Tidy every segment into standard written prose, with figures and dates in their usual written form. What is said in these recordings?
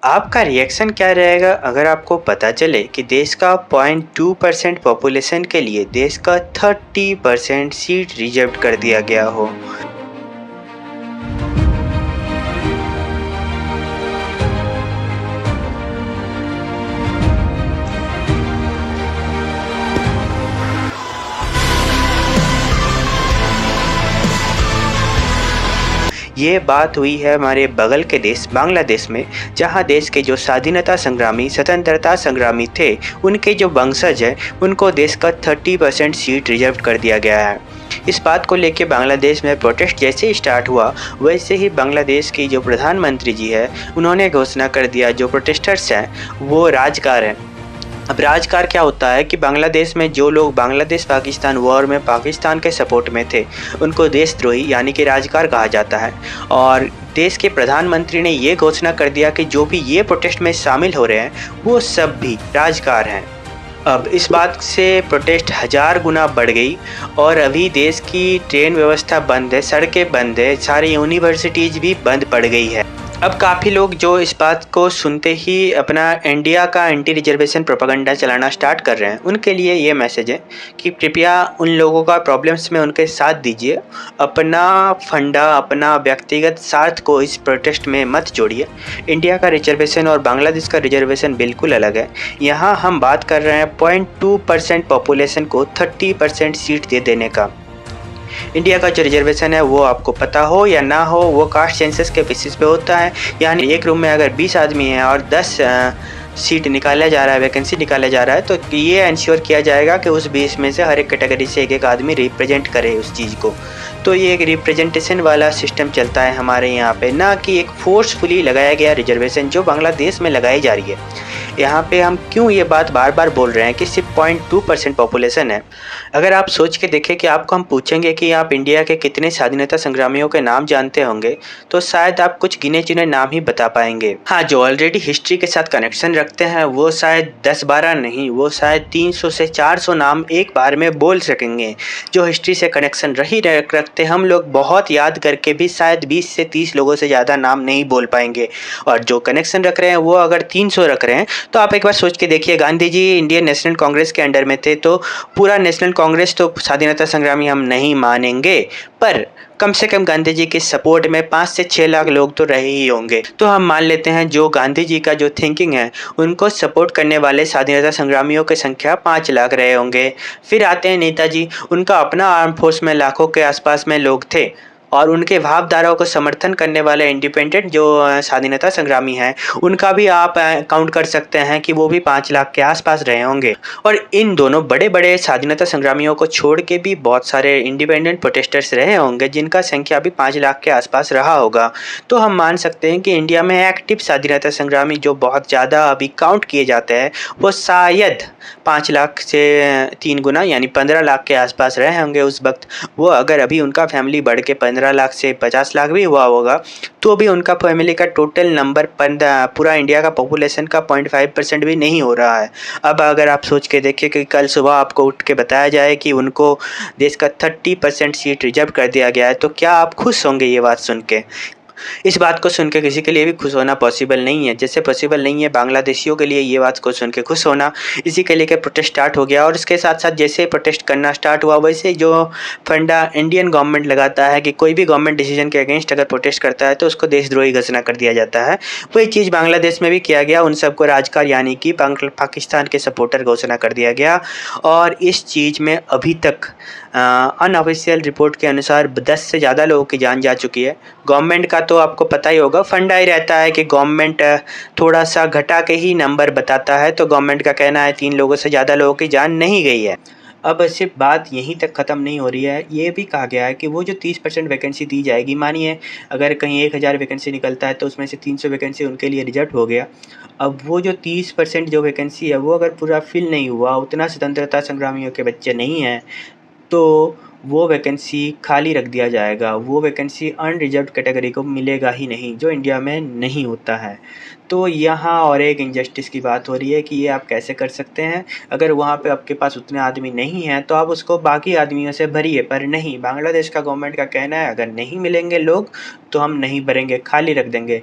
आपका रिएक्शन क्या रहेगा अगर आपको पता चले कि देश का 0.2% पॉपुलेशन के लिए देश का 30% सीट रिजर्व कर दिया गया हो। ये बात हुई है हमारे बगल के देश बांग्लादेश में, जहाँ देश के जो स्वाधीनता संग्रामी स्वतंत्रता संग्रामी थे उनके जो वंशज हैं उनको देश का 30% सीट रिजर्व कर दिया गया है। इस बात को लेके बांग्लादेश में प्रोटेस्ट जैसे ही स्टार्ट हुआ वैसे ही बांग्लादेश की जो प्रधानमंत्री जी है उन्होंने घोषणा कर दिया जो प्रोटेस्टर्स हैं वो राजकार हैं। अब राजकार क्या होता है कि बांग्लादेश में जो लोग बांग्लादेश पाकिस्तान वॉर में पाकिस्तान के सपोर्ट में थे उनको देशद्रोही यानी कि राजकार कहा जाता है। और देश के प्रधानमंत्री ने ये घोषणा कर दिया कि जो भी ये प्रोटेस्ट में शामिल हो रहे हैं वो सब भी राजकार हैं। अब इस बात से प्रोटेस्ट 1000 गुना बढ़ गई और अभी देश की ट्रेन व्यवस्था बंद है, सड़कें बंद है, सारी यूनिवर्सिटीज़ भी बंद पड़ गई है। अब काफ़ी लोग जो इस बात को सुनते ही अपना इंडिया का एंटी रिजर्वेशन प्रोपेगेंडा चलाना स्टार्ट कर रहे हैं, उनके लिए ये मैसेज है कि कृपया उन लोगों का प्रॉब्लम्स में उनके साथ दीजिए, अपना फंडा अपना व्यक्तिगत स्वार्थ को इस प्रोटेस्ट में मत जोड़िए। इंडिया का रिजर्वेशन और बांग्लादेश का रिजर्वेशन बिल्कुल अलग है। यहाँ हम बात कर रहे हैं 0.2% पॉपुलेशन को 30% सीट दे देने का। इंडिया का जो रिजर्वेशन है वो आपको पता हो या ना हो वो कास्ट सेंसस के बेसिस पे होता है। यानी एक रूम में अगर 20 आदमी हैं और 10 सीट निकाला जा रहा है, वैकेंसी निकाला जा रहा है, तो ये इंश्योर किया जाएगा कि उस 20 में से हर एक कैटेगरी से एक आदमी रिप्रेजेंट करे उस चीज़ को। तो ये एक रिप्रेजेंटेशन वाला सिस्टम चलता है हमारे यहाँ पे, ना कि एक फोर्सफुली लगाया गया रिजर्वेशन जो बांग्लादेश में लगाई जा रही है। यहाँ पे हम क्यों ये बात बार बार बोल रहे हैं कि सिर्फ 0.2% पॉपुलेशन है। अगर आप सोच के देखें कि आपको हम पूछेंगे कि आप इंडिया के कितने स्वाधीनता संग्रामियों के नाम जानते होंगे तो शायद आप कुछ गिने चुने नाम ही बता पाएंगे। हाँ, जो ऑलरेडी हिस्ट्री के साथ कनेक्शन रखते हैं वो शायद 10-12 नहीं, वो शायद 300 से 400 नाम एक बार में बोल सकेंगे। जो हिस्ट्री से कनेक्शन रखते हम लोग बहुत याद करके भी शायद 20 से 30 लोगों से ज़्यादा नाम नहीं बोल पाएंगे। और जो कनेक्शन रख रहे हैं वो अगर 300 रख रहे हैं तो आप एक बार सोच के देखिए, गांधी जी इंडियन नेशनल कांग्रेस के अंडर में थे तो पूरा नेशनल कांग्रेस तो स्वाधीनता संग्रामी हम नहीं मानेंगे, पर कम से कम गांधी जी के सपोर्ट में 5 से 6 लाख लोग तो रहे ही होंगे। तो हम मान लेते हैं जो गांधी जी का जो थिंकिंग है उनको सपोर्ट करने वाले स्वाधीनता संग्रामियों की संख्या 5 लाख रहे होंगे। फिर आते हैं नेताजी, उनका अपना आर्म फोर्स में लाखों के आसपास में लोग थे और उनके भावधाराओं को समर्थन करने वाले इंडिपेंडेंट जो स्वाधीनता संग्रामी हैं उनका भी आप काउंट कर सकते हैं कि वो भी 5 लाख के आसपास रहे होंगे। और इन दोनों बड़े बड़े स्वाधीनता संग्रामियों को छोड़ के भी बहुत सारे इंडिपेंडेंट प्रोटेस्टर्स रहे होंगे जिनका संख्या भी 5 लाख के आसपास रहा होगा। तो हम मान सकते हैं कि इंडिया में एक्टिव स्वाधीनता संग्रामी जो बहुत ज़्यादा अभी काउंट किए जाते हैं वो शायद 5 लाख से 3 गुना यानी 15 लाख के आसपास रहे होंगे उस वक्त। वो अगर अभी उनका फैमिली बढ़ के 15 लाख से 50 लाख भी हुआ होगा तो भी उनका फैमिली का टोटल नंबर पूरा इंडिया का पॉपुलेशन का 0.5% भी नहीं हो रहा है। अब अगर आप सोच के देखिए कि कल सुबह आपको उठ के बताया जाए कि उनको देश का 30% सीट रिजर्व कर दिया गया है तो क्या आप खुश होंगे ये बात सुन के? इस बात को सुन के किसी के लिए भी खुश होना पॉसिबल नहीं है। जैसे पॉसिबल नहीं है बांग्लादेशियों के लिए ये बात को सुन के खुश होना। इसी के लेकर प्रोटेस्ट स्टार्ट हो गया और इसके साथ साथ जैसे प्रोटेस्ट करना स्टार्ट हुआ वैसे जो फंडा इंडियन गवर्नमेंट लगाता है कि कोई भी गवर्नमेंट डिसीजन के अगेंस्ट अगर प्रोटेस्ट करता है तो उसको देशद्रोही घोषणा कर दिया जाता है। वही चीज़ बांग्लादेश में भी किया गया, उन सबको राजकार यानी कि पाकिस्तान के सपोर्टर घोषणा कर दिया गया। और इस चीज़ में अभी तक अनऑफिशियल रिपोर्ट के अनुसार 10 से ज़्यादा लोगों की जान जा चुकी है। गवर्नमेंट का तो आपको पता ही होगा, फंडा ही रहता है कि गवर्नमेंट थोड़ा सा घटा के ही नंबर बताता है। तो गवर्नमेंट का कहना है 3 लोगों से ज़्यादा लोगों की जान नहीं गई है। अब सिर्फ बात यहीं तक ख़त्म नहीं हो रही है, ये भी कहा गया है कि वो जो 30% वैकेंसी दी जाएगी, मानिए अगर कहीं 1000 वैकेंसी निकलता है तो उसमें से 300 वैकेंसी उनके लिए रिजर्व हो गया। अब वो जो 30% जो वैकेंसी है वो अगर पूरा फिल नहीं हुआ, उतना स्वतंत्रता संग्रामियों के बच्चे नहीं हैं तो वो वैकेंसी खाली रख दिया जाएगा। वो वैकेंसी अनरिजर्व्ड कैटेगरी को मिलेगा ही नहीं, जो इंडिया में नहीं होता है। तो यहाँ और एक इनजस्टिस की बात हो रही है कि ये आप कैसे कर सकते हैं। अगर वहाँ पे आपके पास उतने आदमी नहीं हैं तो आप उसको बाकी आदमियों से भरिए, पर नहीं, बांग्लादेश का गवर्नमेंट का कहना है अगर नहीं मिलेंगे लोग तो हम नहीं भरेंगे, खाली रख देंगे।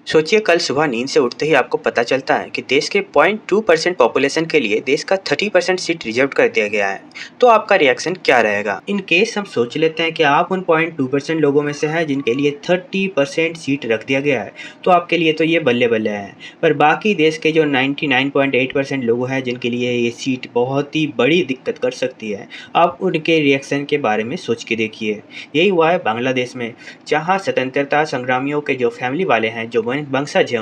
सोचिए कल सुबह नींद से उठते ही आपको पता चलता है कि देश के 0.2% पॉपुलेशन के लिए देश का 30% सीट रिजर्व कर दिया गया है। तो आपका रिएक्शन क्या रहेगा? इन केस हम सोच लेते हैं कि आप उन 0.2% लोगों में से हैं जिनके लिए 30% सीट रख दिया गया है, तो आपके लिए तो ये बल्ले बल्ले है। पर बाकी देश के जो 99.8% लोग हैं जिनके लिए ये सीट बहुत ही बड़ी दिक्कत कर सकती है, आप उनके रिएक्शन के बारे में सोच के देखिए। यही हुआ है बांग्लादेश में, जहाँ स्वतंत्रता संग्रामियों के जो फैमिली वाले हैं, जो वंशज हैं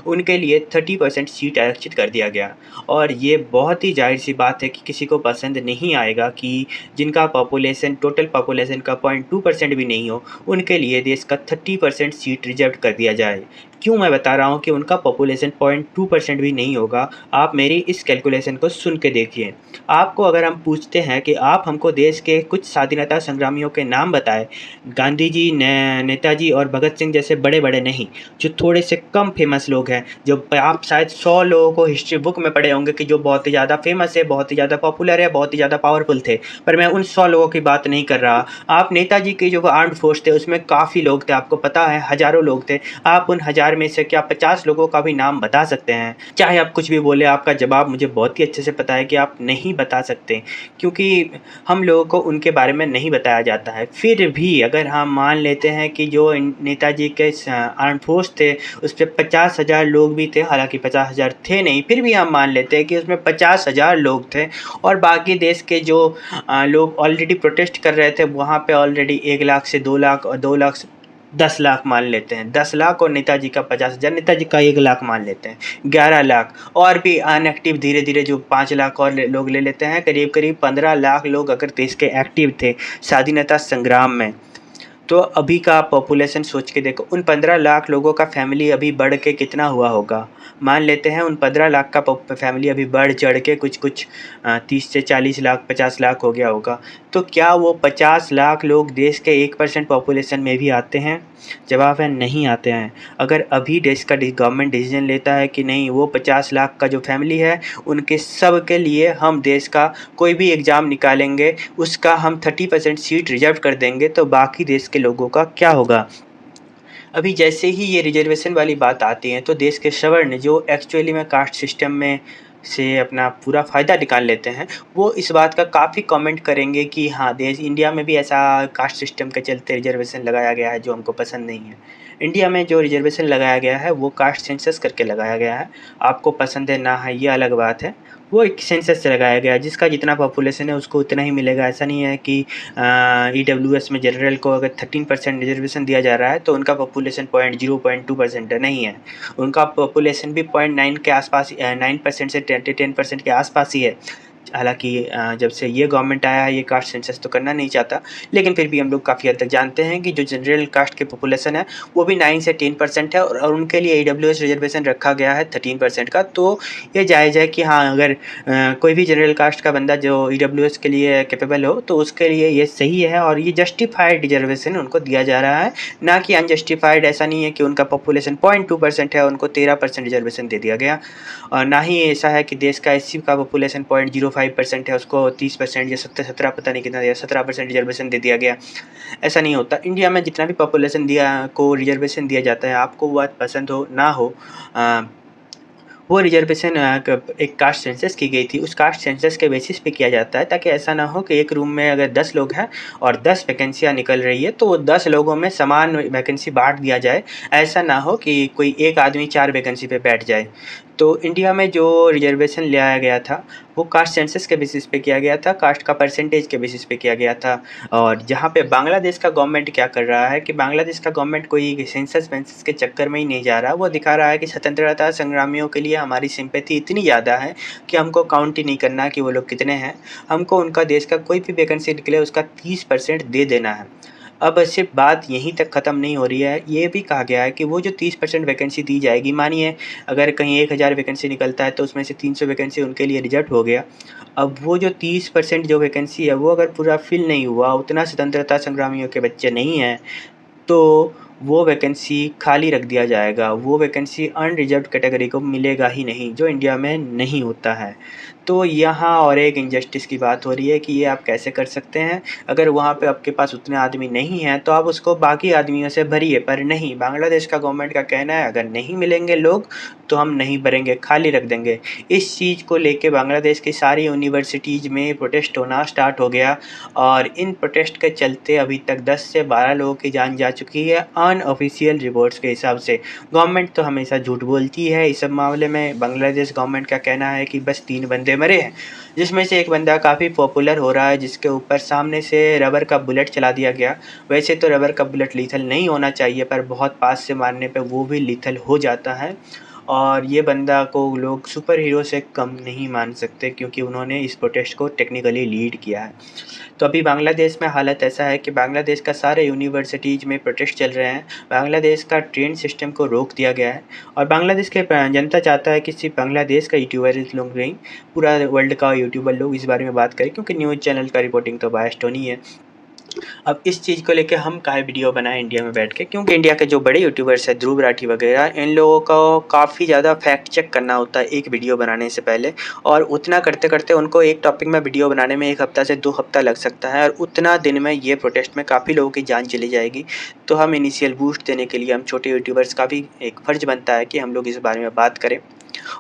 उनके लिए 30% सीट आरक्षित कर दिया गया। और ये बहुत ही जाहिर सी बात है कि किसी को पसंद नहीं आएगा कि जिनका पॉपुलेशन टोटल पॉपुलेशन का 0.2% भी नहीं हो, उनके लिए देश का 30% सीट रिजर्व कर दिया जाए। क्यों मैं बता रहा हूँ कि उनका पॉपुलेशन 0.2% भी नहीं होगा, आप मेरी इस कैलकुलेशन को सुन के देखिए। आपको अगर हम पूछते हैं कि आप हमको देश के कुछ स्वाधीनता संग्रामियों के नाम बताएं, गांधी जी, नेताजी और भगत सिंह जैसे बड़े बड़े नहीं, जो थोड़े से कम फेमस लोग हैं, जो आप शायद 100 लोगों को हिस्ट्री बुक में पढ़े होंगे कि जो बहुत ही ज़्यादा फेमस है, बहुत ही ज़्यादा पॉपुलर है, बहुत ही ज़्यादा पावरफुल थे। पर मैं उन 100 लोगों की बात नहीं कर रहा। आप नेताजी की जो आर्म्ड फोर्स थे उसमें काफ़ी लोग थे, आपको पता है हज़ारों लोग थे। आप उन 1000 में से क्या 50 लोगों का भी नाम बता सकते हैं? चाहे आप कुछ भी बोले, आपका जवाब मुझे बहुत ही अच्छे से पता है कि आप नहीं बता सकते, क्योंकि हम लोगों को उनके बारे में नहीं बताया जाता है। फिर भी अगर हम मान लेते हैं कि जो नेताजी के आर्म फोर्स थे उस पर 50,000 लोग भी थे, हालांकि 50,000 थे नहीं, फिर भी हम मान लेते हैं कि उसमें 50,000 लोग थे। और बाकी देश के जो लोग ऑलरेडी प्रोटेस्ट कर रहे थे, वहाँ पे ऑलरेडी 1 लाख से 2 लाख और 2 लाख से 10 लाख मान लेते हैं। 10 लाख और नेताजी का 50,000, नेताजी का 1 लाख मान लेते हैं, 11 लाख। और भी अनएक्टिव धीरे धीरे जो 5 लाख और लोग ले लेते हैं, करीब करीब 15 लाख लोग अगर देश के एक्टिव थे स्वाधीनता संग्राम में। तो अभी का पॉपुलेशन सोच के देखो, उन 15 लाख लोगों का फैमिली अभी बढ़ के कितना हुआ होगा? मान लेते हैं उन 15 लाख का फैमिली अभी बढ़ चढ़ के कुछ 30 से 40 लाख 50 लाख हो गया होगा। तो क्या वो 50 लाख लोग देश के 1% पॉपुलेशन में भी आते हैं? जवाब है नहीं आते हैं। अगर अभी देश का गवर्नमेंट डिसीजन लेता है कि नहीं, वो 50 लाख का जो फैमिली है उनके सब के लिए हम देश का कोई भी एग्ज़ाम निकालेंगे, उसका हम 30% सीट रिजर्व कर देंगे, तो बाकी देश के लोगों का क्या होगा? अभी जैसे ही ये रिजर्वेशन वाली बात आती है तो देश के सवर्ण जो एक्चुअली में कास्ट सिस्टम में से अपना पूरा फ़ायदा निकाल लेते हैं, वो इस बात का काफ़ी कमेंट करेंगे कि हाँ, देश इंडिया में भी ऐसा कास्ट सिस्टम के चलते रिजर्वेशन लगाया गया है जो हमको पसंद नहीं है। इंडिया में जो रिजर्वेशन लगाया गया है वो कास्ट सेंसस करके लगाया गया है। आपको पसंद है ना है ये अलग बात है। वो एक सेंसस से लगाया गया है, जिसका जितना पॉपुलेशन है उसको उतना ही मिलेगा। ऐसा नहीं है कि ईडब्ल्यूएस में जनरल को अगर 13% रिजर्वेशन दिया जा रहा है तो उनका पॉपुलेशन 0.0% नहीं है। उनका पॉपुलेशन भी 0.9 के आसपास 9% से 10% के आसपास ही है। हालांकि जब से ये गवर्नमेंट आया है ये कास्ट सेंसस तो करना नहीं चाहता, लेकिन फिर भी हम लोग काफ़ी हद तक जानते हैं कि जो जनरल कास्ट की पॉपुलेशन है वो भी 9 से 10% है, और उनके लिए ईडब्ल्यूएस रिजर्वेशन रखा गया है 13% का। तो ये जायज़ है कि हाँ, अगर कोई भी जनरल कास्ट का बंदा जो ईडब्ल्यूएस के लिए कैपेबल हो तो उसके लिए ये सही है, और ये जस्टिफाइड रिजर्वेशन उनको दिया जा रहा है, ना कि अनजस्टिफाइड। ऐसा नहीं है कि उनका पॉपुलेशन 0.2% है उनको 13% रिजर्वेशन दे दिया गया, और ना ही ऐसा है कि देश का एससी का पॉपुलेशन 0.05% है उसको 30% या 17 पता नहीं कितना दिया, 17% रिजर्वेशन दे दिया गया। ऐसा नहीं होता। इंडिया में जितना भी पॉपुलेशन को रिजर्वेशन दिया जाता है, आपको वो बात पसंद हो ना हो, वो रिजर्वेशन एक कास्ट सेंसस की गई थी, उस कास्ट सेंसस के बेसिस पे किया जाता है, ताकि ऐसा ना हो कि एक रूम में अगर 10 लोग हैं और 10 वैकेंसियाँ निकल रही है तो वो 10 लोगों में समान वैकेंसी बांट दिया जाए। ऐसा ना हो कि कोई एक आदमी 4 वैकेंसी पे बैठ जाए। तो इंडिया में जो रिजर्वेशन लाया गया था वो कास्ट सेंसस के बेसिस पे किया गया था, कास्ट का परसेंटेज के बेसिस पे किया गया था। और जहाँ पे बांग्लादेश का गवर्नमेंट क्या कर रहा है कि बांग्लादेश का गवर्नमेंट कोई सेंसस वेंसस के चक्कर में ही नहीं जा रहा, वो दिखा रहा है कि स्वतंत्रता संग्रामियों के लिए हमारी सिंपैथी इतनी ज़्यादा है कि हमको काउंट ही नहीं करना कि वो लोग कितने हैं, हमको उनका देश का कोई भी वैकेंसी निकले उसका 30% दे देना है। अब सिर्फ बात यहीं तक ख़त्म नहीं हो रही है, ये भी कहा गया है कि वो जो 30% वैकेंसी दी जाएगी, मानिए अगर कहीं 1000 वैकेंसी निकलता है तो उसमें से 300 वैकेंसी उनके लिए रिजर्व हो गया। अब वो जो 30% जो वैकेंसी है वो अगर पूरा फिल नहीं हुआ, उतना स्वतंत्रता संग्रामियों के बच्चे नहीं हैं, तो वो वैकेंसी खाली रख दिया जाएगा। वो वैकेंसी अनरिजर्व्ड कैटेगरी को मिलेगा ही नहीं, जो इंडिया में नहीं होता है। तो यहाँ और एक इनजस्टिस की बात हो रही है कि ये आप कैसे कर सकते हैं, अगर वहाँ पे आपके पास उतने आदमी नहीं हैं तो आप उसको बाकी आदमियों से भरिए, पर नहीं, बांग्लादेश का गवर्नमेंट का कहना है अगर नहीं मिलेंगे लोग तो हम नहीं भरेंगे, खाली रख देंगे। इस चीज़ को लेके बांग्लादेश की सारी यूनिवर्सिटीज़ में प्रोटेस्ट होना स्टार्ट हो गया और इन प्रोटेस्ट के चलते अभी तक 10 से 12 लोगों की जान जा चुकी है अनऑफिशियल रिपोर्ट्स के हिसाब से। गवर्नमेंट तो हमेशा झूठ बोलती है इस सब मामले में। बांग्लादेश गवर्नमेंट का कहना है कि बस 3 बंदे मरे हैं, जिसमें से एक बंदा काफ़ी पॉपुलर हो रहा है जिसके ऊपर सामने से रबर का बुलेट चला दिया गया। वैसे तो रबर का बुलेट लीथल नहीं होना चाहिए, पर बहुत पास से मारने पे वो भी लीथल हो जाता है और ये बंदा को लोग सुपर हीरो से कम नहीं मान सकते क्योंकि उन्होंने इस प्रोटेस्ट को टेक्निकली लीड किया है। तो अभी बांग्लादेश में हालत ऐसा है कि बांग्लादेश का सारे यूनिवर्सिटीज़ में प्रोटेस्ट चल रहे हैं। बांग्लादेश का ट्रेन सिस्टम को रोक दिया गया है और बांग्लादेश के जनता चाहता है कि सिर्फ बांग्लादेश का यूट्यूबर लोग नहीं, पूरा वर्ल्ड का यूट्यूबर लोग इस बारे में बात करें क्योंकि न्यूज़ चैनल का रिपोर्टिंग तो बायस्ड होनी है। अब इस चीज़ को लेके हम काहे वीडियो बनाएं इंडिया में बैठ के, क्योंकि इंडिया के जो बड़े यूट्यूबर्स हैं ध्रुव राठी वगैरह, इन लोगों को काफ़ी ज़्यादा फैक्ट चेक करना होता है एक वीडियो बनाने से पहले, और उतना करते करते उनको एक टॉपिक में वीडियो बनाने में 1 हफ्ता से 2 हफ्ता लग सकता है और उतना दिन में ये प्रोटेस्ट में काफ़ी लोगों की जान चली जाएगी। तो हम इनिशियल बूस्ट देने के लिए हम छोटे यूट्यूबर्स का भी एक फ़र्ज़ बनता है कि हम लोग इस बारे में बात करें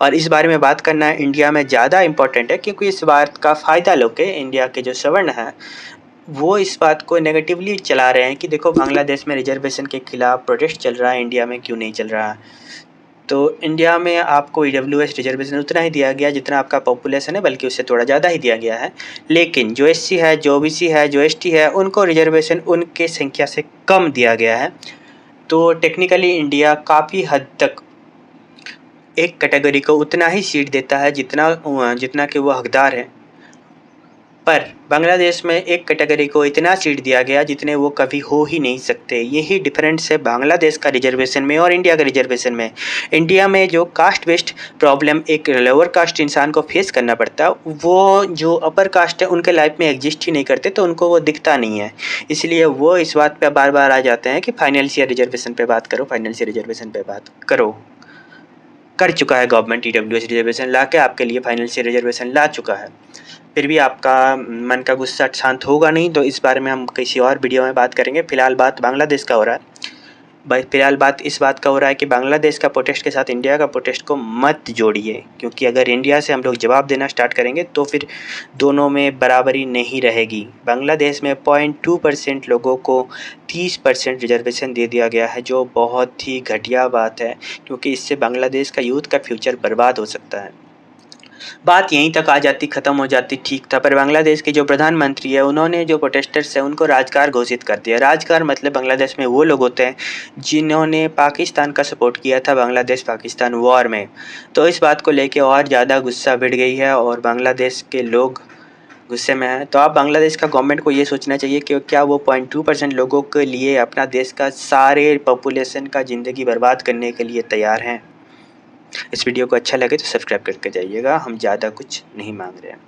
और इस बारे में बात करना इंडिया में ज़्यादा इम्पोर्टेंट है क्योंकि इस बात का फ़ायदा लोग के इंडिया के जो सवर्ण हैं वो इस बात को नेगेटिवली चला रहे हैं कि देखो बांग्लादेश में रिजर्वेशन के खिलाफ प्रोटेस्ट चल रहा है, इंडिया में क्यों नहीं चल रहा है। तो इंडिया में आपको ईडब्ल्यूएस रिजर्वेशन उतना ही दिया गया जितना आपका पॉपुलेशन है, बल्कि उससे थोड़ा ज़्यादा ही दिया गया है। लेकिन जो एससी है, जो ओबीसी है, जो एसटी है, उनको रिजर्वेशन उनके संख्या से कम दिया गया है। तो टेक्निकली इंडिया काफ़ी हद तक एक कैटेगरी को उतना ही सीट देता है जितना कि वो हकदार है, पर बांग्लादेश में एक कैटेगरी को इतना सीट दिया गया जितने वो कभी हो ही नहीं सकते। यही डिफरेंस है बांग्लादेश का रिजर्वेशन में और इंडिया का रिजर्वेशन में। इंडिया में जो कास्ट बेस्ड प्रॉब्लम एक लोअर कास्ट इंसान को फेस करना पड़ता है, वो जो अपर कास्ट है उनके लाइफ में एग्जिस्ट ही नहीं करते, तो उनको वो दिखता नहीं है। इसलिए वो इस बात पर बार बार आ जाते हैं कि फाइनेंशियल रिजर्वेशन पर बात करो, फाइनेंशियल रिजर्वेशन पर बात करो। कर चुका है गवर्नमेंट ईडब्ल्यूएस रिजर्वेशन ला के आपके लिए फाइनेंशियल रिजर्वेशन ला चुका है, फिर भी आपका मन का गुस्सा शांत होगा नहीं। तो इस बारे में हम किसी और वीडियो में बात करेंगे। फ़िलहाल बात बांग्लादेश का हो रहा है। फ़िलहाल बात इस बात का हो रहा है कि बांग्लादेश का प्रोटेस्ट के साथ इंडिया का प्रोटेस्ट को मत जोड़िए, क्योंकि अगर इंडिया से हम लोग जवाब देना स्टार्ट करेंगे तो फिर दोनों में बराबरी नहीं रहेगी। बांग्लादेश में 0.2% लोगों को 30% रिजर्वेशन दे दिया गया है, जो बहुत ही घटिया बात है, क्योंकि इससे बांग्लादेश का यूथ का फ्यूचर बर्बाद हो सकता है। बात यहीं तक आ जाती, ख़त्म हो जाती, ठीक था। पर बांग्लादेश के जो प्रधानमंत्री है उन्होंने जो प्रोटेस्टर्स हैं उनको राजकार घोषित कर दिया। राजकार मतलब बांग्लादेश में वो लोग होते हैं जिन्होंने पाकिस्तान का सपोर्ट किया था बांग्लादेश पाकिस्तान वॉर में। तो इस बात को लेके और ज़्यादा गुस्सा बढ़ गई है और बांग्लादेश के लोग गुस्से में हैं। तो आप बांग्लादेश का गवर्नमेंट को ये सोचना चाहिए कि क्या वो 0.2% लोगों के लिए अपना देश का सारे पॉपुलेशन का ज़िंदगी बर्बाद करने के लिए तैयार हैं। इस वीडियो को अच्छा लगे तो सब्सक्राइब करके जाइएगा, हम ज़्यादा कुछ नहीं मांग रहे हैं।